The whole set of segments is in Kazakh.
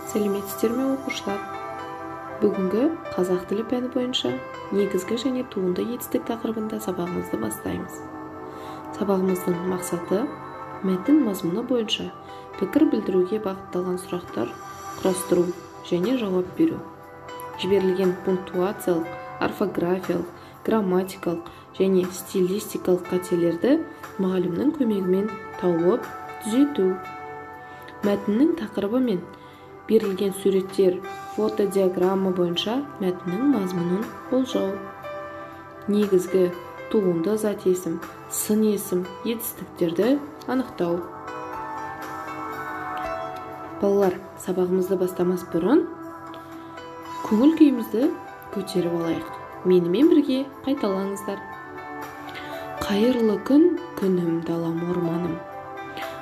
Сәлеметсіздер ме оқушылар? Бүгінгі қазақ тілі пәні бойынша негізгі және туынды етістік тақырыбында сабағымызды бастаймыз. Сабағымыздың мақсаты мәтін мазмұны бойынша пікір білдіруге бағытталған сұрақтар құрастыру және жауап беру. Жіберілген пунктуациялық, орфографиялық, грамматикалық және стилистикалық қателерді мұғалімнің көмегімен тауып түзету. Мәтіннің тақырыбы мен берілген суреттер, фотодиаграмма бойынша мәтіннің мазмұнын болжау. Негізгі туынды зат есім, сын есім, етістіктерді анықтау. Балалар, сабағымызды бастамас бұрын көңіл күйімізді көтеріп алайық. Менімен бірге қайталаңыздар. Қайырлы күн, күнім, далам, орманым.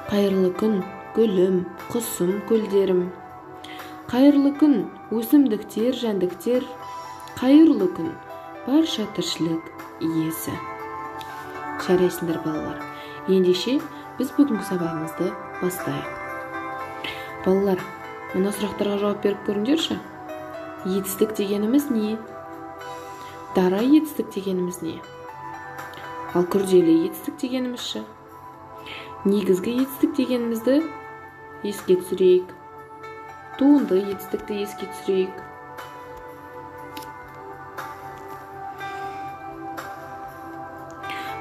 Қайырлы күн, гүлім, құсым, көлдерім. Қайырлы күн, өсімдіктер, жәндіктер. Қайырлы күн, барша тіршілік иесі. Жарайсыңдар балалар. Ендеше біз бүгінгі сабағымызды бастайық. Балалар, мына сұрақтарға жауап беріп көріңдерші. Етістік дегеніміз не? Дара етістік дегеніміз не? Ал күрделі етістік дегенімізші? Негізгі етістік дегенімізді еске түсірейік. Туынды етістікті еске түсірейік.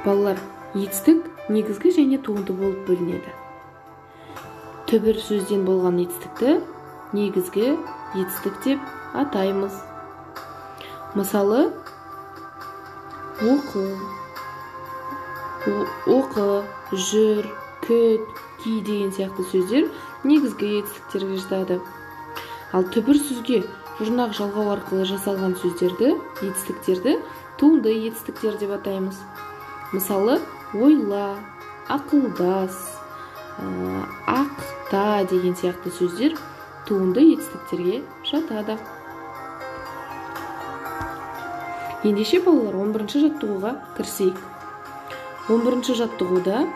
Балалар, етістік негізгі және туынды болып бөлінеді. Түбір сөзден болған етістікті негізгі етістік деп атаймыз. Мысалы, оқы, жүр, күт, ки деген сияқты сөздер негізгі етістіктерге жатады. Ал түбір сөзге жұрнақ жалғау арқылы жасалған сөздерді, етістіктерді туынды етістіктер деп атаймыз. Мысалы, ойла, ақылдас, ақта деген сияқты сөздер туынды етістіктерге жатады. Ендеше балалар, 11-ші жаттығуға кірісейік. 11-ші жаттығуда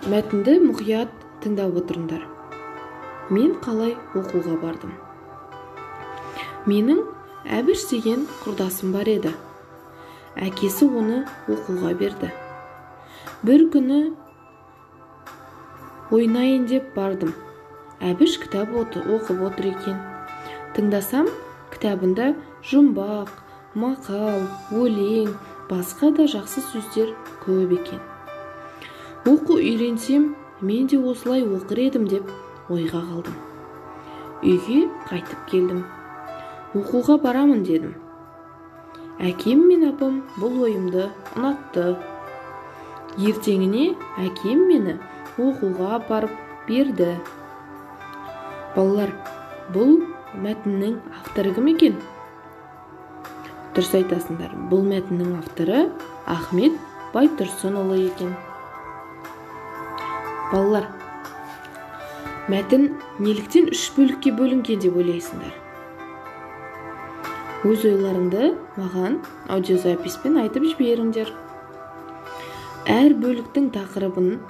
мәтінді мұқият тыңдап отырыңдар. Мен қалай оқуға бардым? Менің Әбіш деген құрдасым бар еді. Әкесі оны оқуға берді. Бір күні ойнайын деп бардым. Әбіш кітап оқып отыр екен. Тыңдасам, кітабында жұмбақ, мақал, өлең, басқа да жақсы сөздер көп екен. Оқу үйренсем, мен де осылай оқыр едім деп ойға қалдым. Үйге қайтып келдім. Оқуға барамын дедім. Әкем мен апам бұл ойымды ұнатты. Ертеңіне әкем мені оқуға апарып берді. Балалар, бұл мәтіннің авторы кім екен? Дұрыс айтасыңдар. Бұл мәтіннің авторы Ахмет Байтұрсынұлы екен. Балалар, мәтін неліктен 3 бөлікке бөлінген деп ойлайсыңдар? Өз ойларыңды маған аудиозаписпен айтып жіберіңдер. Әр бөліктің тақырыбын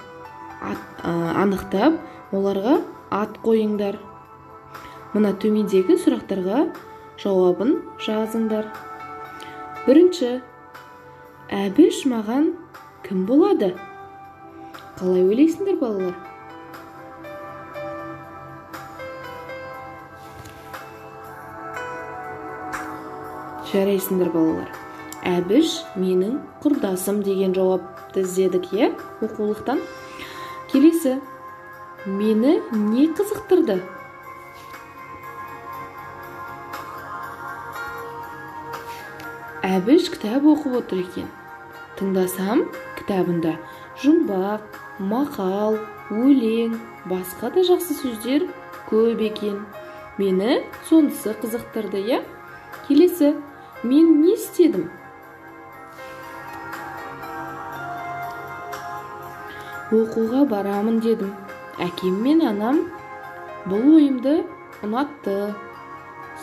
анықтап, оларға ат қойыңдар. Мына төмендегі сұрақтарға жауабын жазыңдар. Бірінші, Әбіш маған кім болады? Қалай ойлайсыңдар балалар? Жарайсыңдар балалар. Әбіш менің құрдасым деген жауапты іздедік, оқулықтан. Келесі, мені не қызықтырды? Әбіш кітап оқып отыр екен. Тыңдасам, кітабында жұмбақ, мақал, өлең, басқа да жақсы сөздер көп екен. Мені сонысы қызықтырды, Келесі, мен не істедім? Оқуға барамын дедім. Әкем мен анам бұл ойымды ұнатты.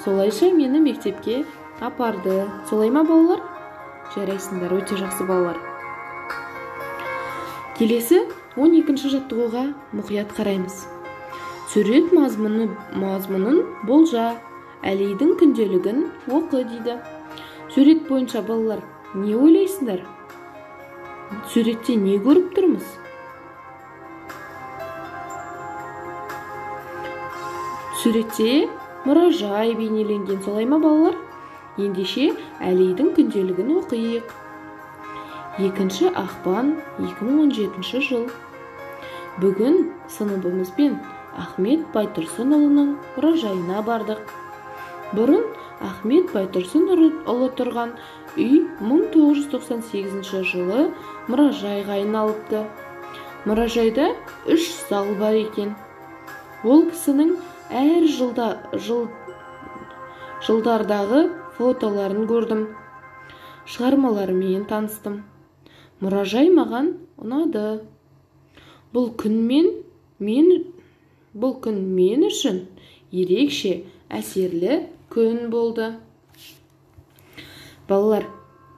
Солайша мені мектепке апарды. Солай ма балалар? Жарайсыңдар, өте жақсы балалар. Келесі 12-ші жаттығуға мұқият қараймыз. Сурет мазмұнын болжа, Әлидің күнделігін оқы дейді. Сурет бойынша балалар, не ойлайсыңдар? Суретте не көріп тұрмыз? Суретте мұражай бейнеленген, солай ма балалар? Ендеше Әлидің күнделігін оқиық. 2 ақпан 2017 жыл. Бүгін сыныбымызбен Ахмет Байтұрсынұлының мұражайына бардық. Бұрын Ахмет Байтұрсынұлы тұрған үй 1998 жылы мұражайға айналыпты. Мұражайда 3 зал бар екен. Ол кісінің әр жылдардағы фотоларын көрдім. Шығармаларымен таныстым. Мұражай маған ұнады. Бұл күн мен үшін ерекше әсерлі күн болды. Балалар,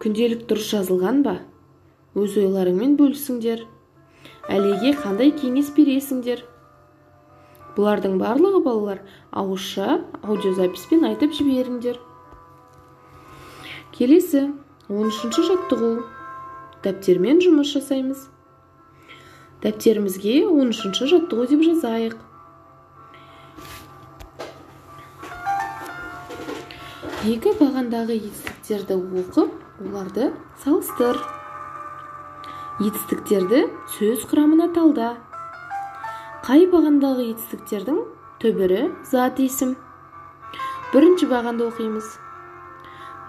күнделік дұрыс жазылған ба? Өз ойларыңмен бөлісіңдер. Әлиге қандай кеңес бересіңдер? Бұлардың барлығы балалар ауызша аудиозаписпен айтып жіберіңдер. Келесі 13-ші жаттығу. Дәптермен жұмыс жасаймыз. Дәптерімізге 13-ші жаттығу деп жазайық. Екі бағандағы етістіктерді оқып, оларды салыстыр. Етістіктерді сөз құрамына талда. Қай бағандағы етістіктердің түбірі зат есім? Бірінші бағанды оқимыз.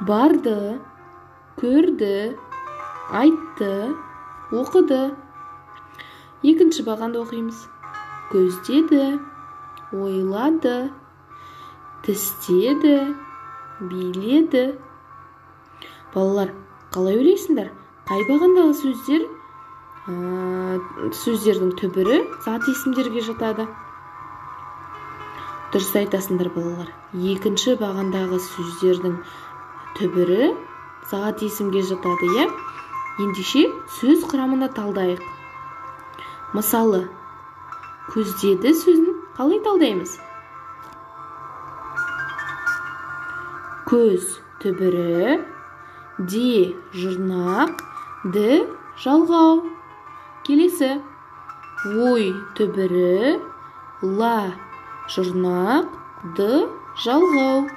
Барды, көрді, айтты, оқыды. Екінші бағанды оқимыз. Көздеді, ойлады, тістеді, биледі. Балалар, қалай ойлайсыңдар? Қай бағандағы сөздердің түбірі зат есімдерге жатады? Дұрыс айтасыңдар балалар. Екінші бағандағы сөздердің түбірі зат есімге жатады, иә? Ендеше сөз құрамына талдайық. Мысалы, көздеді сөзін қалай талдаймыз? Көз түбірі, де жұрнақ, ді жалғау. Келесі, ой түбірі, ла жұрнақ, ды жалғау.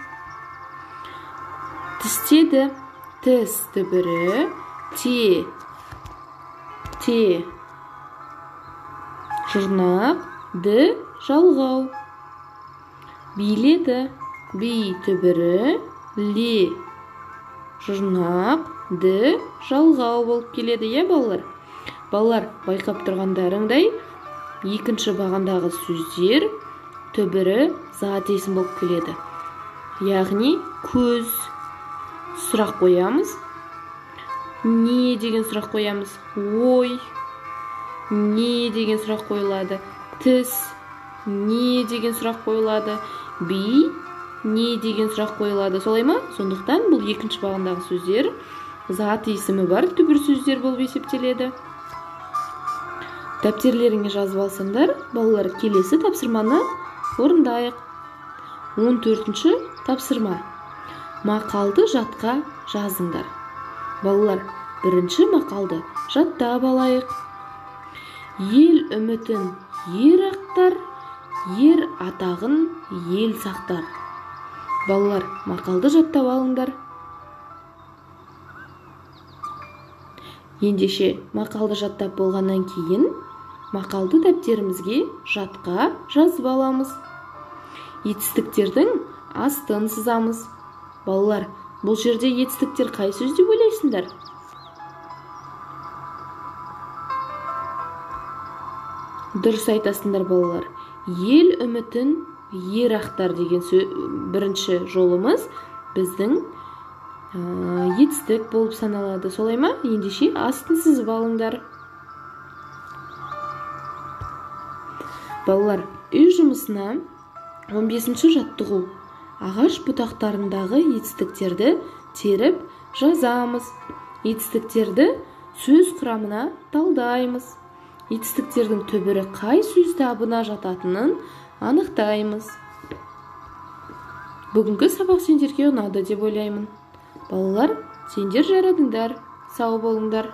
Тістеді, тіс түбірі, те жұрнақ, ді жалғау. Биледі, би түбірі, ле жұрнақ, ді жалғау болып келеді, е балалар? Балалар, байқап тұрғандарыңдай, екінші бағандағы сөздер түбірі зат есім болып келеді. Яғни көз. Сұрақ қоямыз. Не деген сұрақ қоямыз? Ой. Не деген сұрақ қойылады? Тіс. Не деген сұрақ қойылады? Би. Не деген сұрақ қойылады? Солай ма? Сондықтан бұл екінші бағандағы сөздер зат есімі бар түбір сөздер болып есептеледі. Дәптерлеріңе жазып алсаңдар, балалар, келесі тапсырманы орындайық. 14-ші тапсырма. Мақалды жатқа жазыңдар. Балалар, бірінші мақалды жаттап алайық. Ел үмітін ер ақтар, ер атағын ел сақтар. Балалар, мақалды жаттап алыңдар. Ендеше мақалды жаттап болғаннан кейін мақалды дәптерімізге жатқа жазып аламыз. Етістіктердің астын сызамыз. Балалар, бұл жерде етістіктер қай сөз деп ойлайсыңдар? Дұрыс айтасыңдар балалар. Ел үмітін ер ақтар деген бірінші жолымыз біздің етістік болып саналады. Солай ма? Ендеше астын сызып алыңдар. Балалар, үй жұмысына 15-ші жаттығу. Ағаш бұтақтарындағы етістіктерді теріп жазамыз. Етістіктерді сөз құрамына талдаймыз. Етістіктердің түбірі қай сөз табына жататынын анықтаймыз. Бүгінгі сабақ сендерге ұнады деп ойлаймын. Балалар, сендер жарадыңдар. Сау болыңдар.